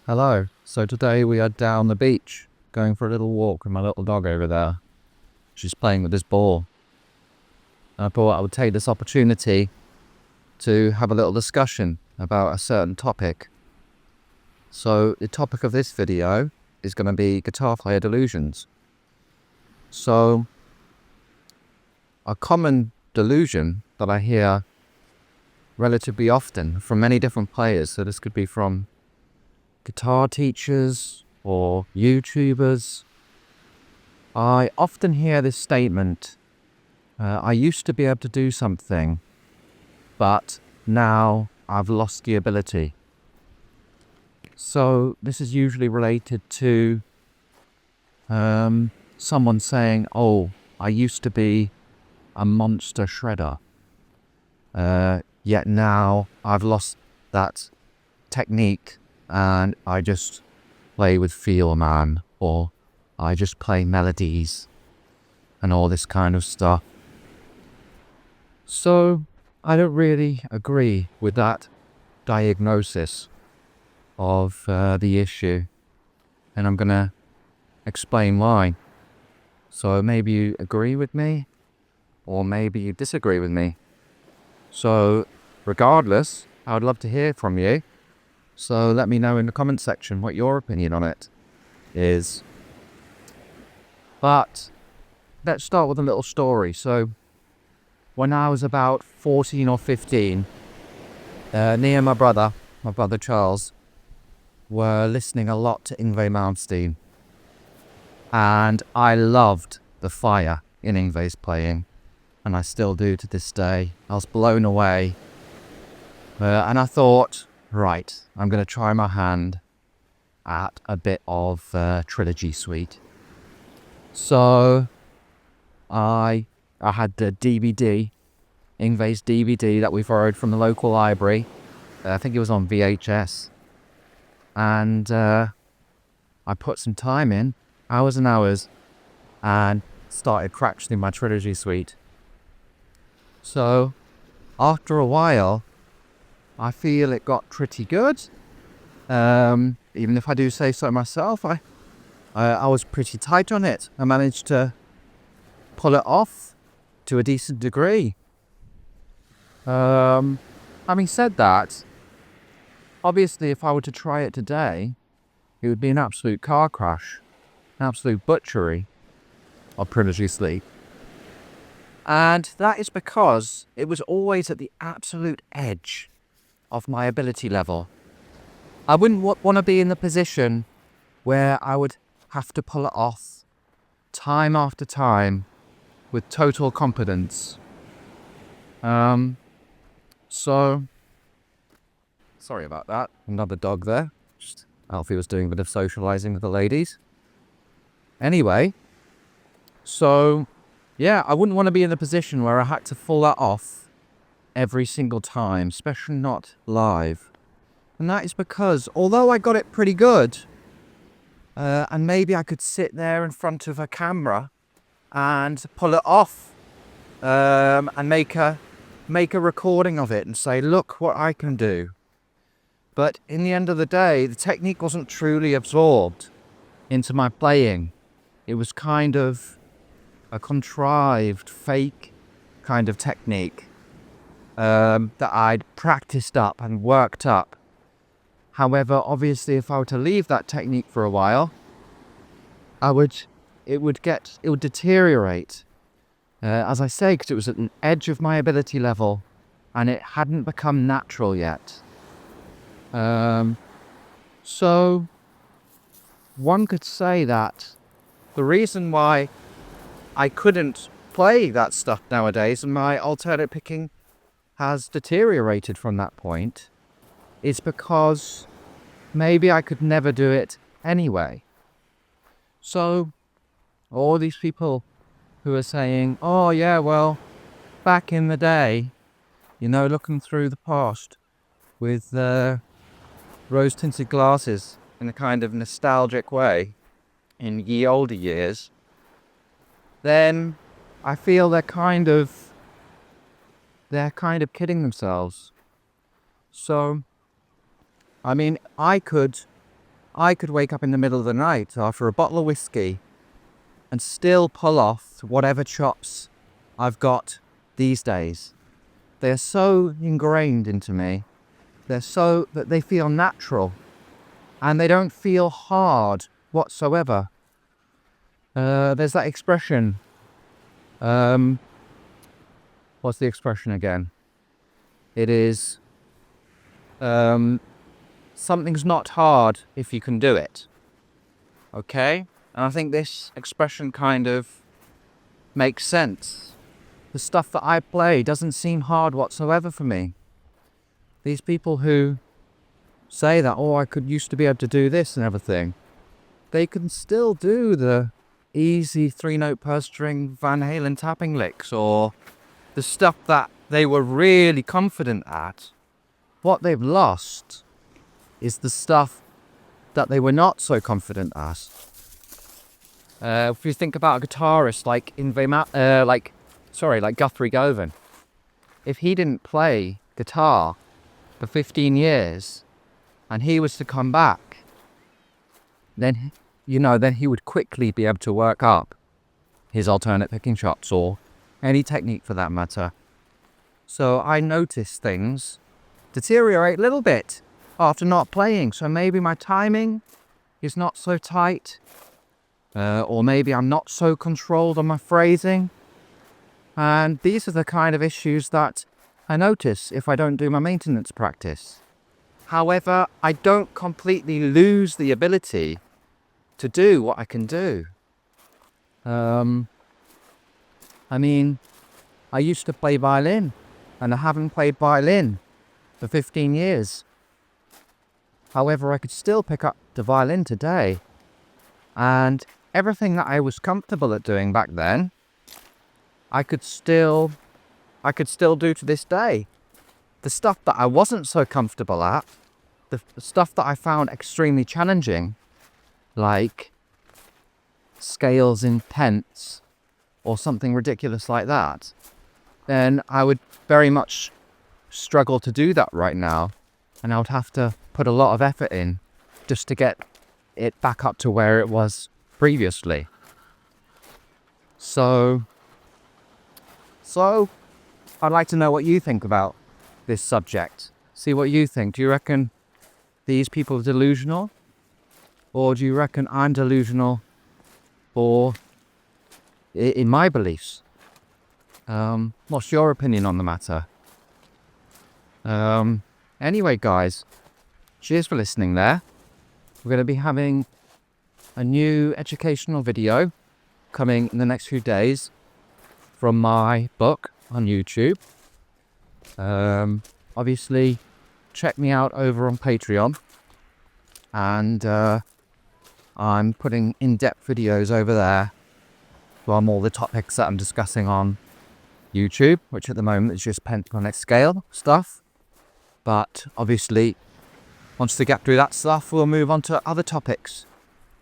Hello. So today we are down the beach, going for a little walk with my little dog over there. She's playing with this ball. I thought I would take this opportunity to have a little discussion about a certain topic. So the topic of this video is going to be guitar player delusions. So a common delusion that I hear relatively often from many different players, so this could be from guitar teachers or YouTubers. I often hear this statement, I used to be able to do something, but now I've lost the ability. So this is usually related to someone saying, oh, I used to be a monster shredder, yet now I've lost that technique and I just play with feel, man, or I just play melodies and all this kind of stuff. So I don't really agree with that diagnosis of the issue, and I'm gonna explain why. So maybe you agree with me, or maybe you disagree with me. So regardless, I would love to hear from you. So let me know in the comment section what your opinion on it is. But let's start with a little story. So when I was about 14 or 15, me and my brother Charles, were listening a lot to Yngwie Malmsteen. And I loved the fire in Yngwie's playing. And I still do to this day. I was blown away. And I thought, right, I'm going to try my hand at a bit of Trilogy Suite. So I had the DVD, Yngwie's DVD that we borrowed from the local library. I think it was on VHS. And I put some time in, hours and hours, and started practicing my Trilogy Suite. So after a while, I feel it got pretty good. Even if I do say so myself, I was pretty tight on it. I managed to pull it off to a decent degree. Having said that, obviously if I were to try it today, it would be an absolute car crash, an absolute butchery of Trilogy Suite. And that is because it was always at the absolute edge of my ability level. I wouldn't want to be in the position where I would have to pull it off time after time with total competence. So sorry about that. Another dog there. Just Alfie was doing a bit of socializing with the ladies. Anyway, so yeah, I wouldn't want to be in the position where I had to pull that off every single time, especially not live. And that is because although I got it pretty good, and maybe I could sit there in front of a camera and pull it off, and make a recording of it and say, look what I can do. But in the end of the day, the technique wasn't truly absorbed into my playing. It was kind of a contrived, fake kind of technique that I'd practiced up and worked up. However, obviously, if I were to leave that technique for a while, it would deteriorate. As I say, because it was at an edge of my ability level, and it hadn't become natural yet. So one could say that the reason why I couldn't play that stuff nowadays, and my alternate picking has deteriorated from that point, is because maybe I could never do it anyway. So all these people who are saying, oh yeah, well, back in the day, you know, looking through the past with rose-tinted glasses in a kind of nostalgic way in ye olde years, then I feel they're kind of kidding themselves. So I mean, I could I could wake up in the middle of the night after a bottle of whiskey and still pull off whatever chops I've got these days. They are so ingrained into me. They're so that they feel natural and they don't feel hard whatsoever. There's that expression. What's the expression again? It is, something's not hard if you can do it. Okay? And I think this expression kind of makes sense. The stuff that I play doesn't seem hard whatsoever for me. These people who say that, oh, I used to be able to do this and everything, they can still do the easy 3-note per string Van Halen tapping licks, or the stuff that they were really confident at. What they've lost is the stuff that they were not so confident at. If you think about a guitarist like Guthrie Govan, if he didn't play guitar for 15 years and he was to come back, then he would quickly be able to work up his alternate picking shots or any technique for that matter. So I notice things deteriorate a little bit after not playing. So maybe my timing is not so tight, or maybe I'm not so controlled on my phrasing. And these are the kind of issues that I notice if I don't do my maintenance practice. However, I don't completely lose the ability to do what I can do. I mean, I used to play violin, and I haven't played violin for 15 years. However, I could still pick up the violin today, and everything that I was comfortable at doing back then, I could still do to this day. The stuff that I wasn't so comfortable at, the stuff that I found extremely challenging, like scales in tenths or something ridiculous like that, then I would very much struggle to do that right now, and I would have to put a lot of effort in just to get it back up to where it was previously. So I'd like to know what you think about this subject. See what you think. Do you reckon these people are delusional? Or do you reckon I'm delusional or in my beliefs? What's your opinion on the matter? Anyway, guys, cheers for listening there. We're going to be having a new educational video coming in the next few days from my book on YouTube. Obviously, check me out over on Patreon. And I'm putting in-depth videos over there from all the topics that I'm discussing on YouTube, which at the moment is just pentatonic scale stuff. But obviously, once we get through that stuff, we'll move on to other topics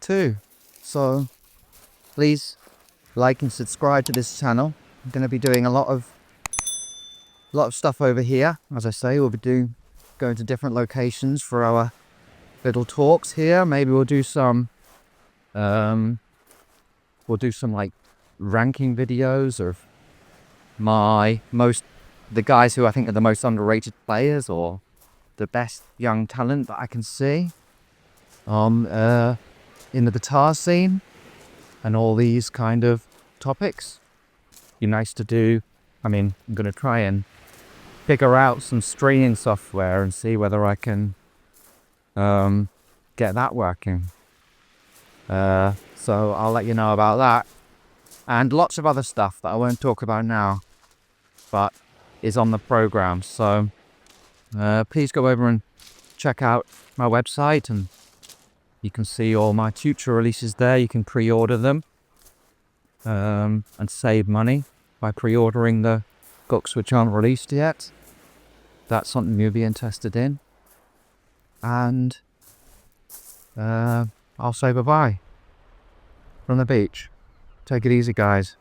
too. So please like and subscribe to this channel. I'm going to be doing a lot of stuff over here. As I say, we'll be going to different locations for our little talks here. Maybe we'll do some like ranking videos of the guys who I think are the most underrated players or the best young talent that I can see in the guitar scene and all these kind of topics. Be nice to do. I mean, I'm going to try and figure out some streaming software and see whether I can get that working. So I'll let you know about that. And lots of other stuff that I won't talk about now, but is on the program. So please go over and check out my website, and you can see all my future releases there. You can pre-order them and save money by pre-ordering the books which aren't released yet. That's something you'll be interested in. And I'll say bye-bye from the beach. Take it easy, guys.